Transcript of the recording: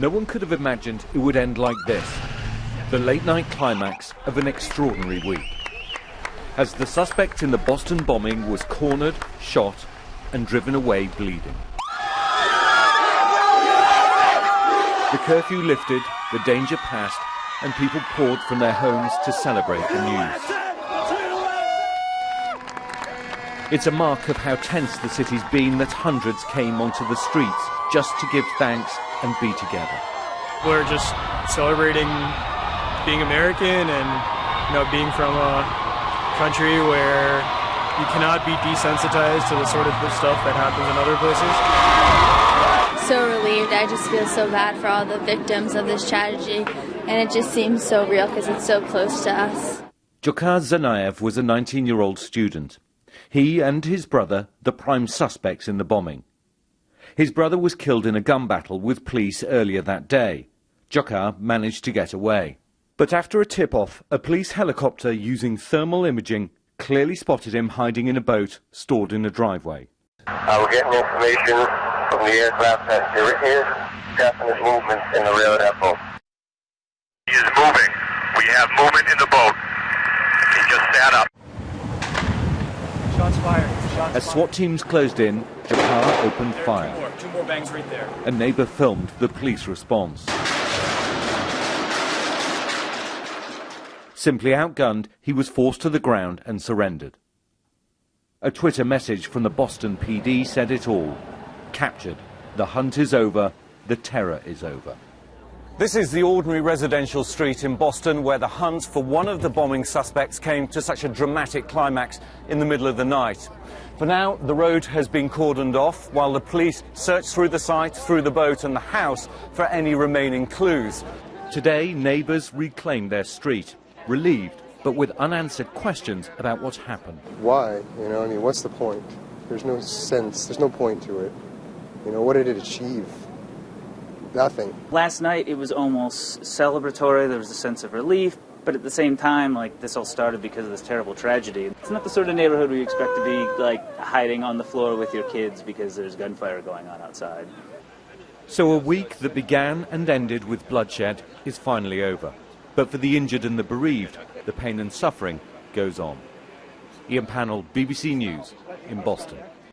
No one could have imagined it would end like this, the late-night climax of an extraordinary week, as the suspect in the Boston bombing was cornered, shot, and driven away bleeding. The curfew lifted, the danger passed, and people poured from their homes to celebrate the news. It's a mark of how tense the city's been that hundreds came onto the streets just to give thanks and be together. We're just celebrating being American and, being from a country where you cannot be desensitized to the sort of stuff that happens in other places. So relieved. I just feel so bad for all the victims of this tragedy, and it just seems so real because it's so close to us. Dzhokhar was a 19-year-old student. He and his brother, the prime suspects in the bombing. His brother was killed in a gun battle with police earlier that day. Dzhokhar managed to get away. But after a tip-off, a police helicopter using thermal imaging clearly spotted him hiding in a boat stored in a driveway. We're getting information from the aircraft that there is definite movement in the rear of that boat. He is moving. We have movement in the boat. He just sat up. Shots fired. As SWAT teams closed in, Dzhokhar opened fire. Two more bangs right there. A neighbour filmed the police response. Simply outgunned, he was forced to the ground and surrendered. A Twitter message from the Boston PD said it all. Captured. The hunt is over. The terror is over. This is the ordinary residential street in Boston where the hunt for one of the bombing suspects came to such a dramatic climax in the middle of the night. For now, the road has been cordoned off while the police search through the site, through the boat and the house for any remaining clues. Today, neighbours reclaim their street, relieved but with unanswered questions about what's happened. Why? What's the point? There's no sense, there's no point to it. What did it achieve? Nothing. Last night it was almost celebratory. There was a sense of relief, but at the same time, this all started because of this terrible tragedy. It's not the sort of neighborhood where you expect to be hiding on the floor with your kids because there's gunfire going on outside. So a week that began and ended with bloodshed is finally over. But for the injured and the bereaved, the pain and suffering goes on. Ian Pannell, BBC News in Boston.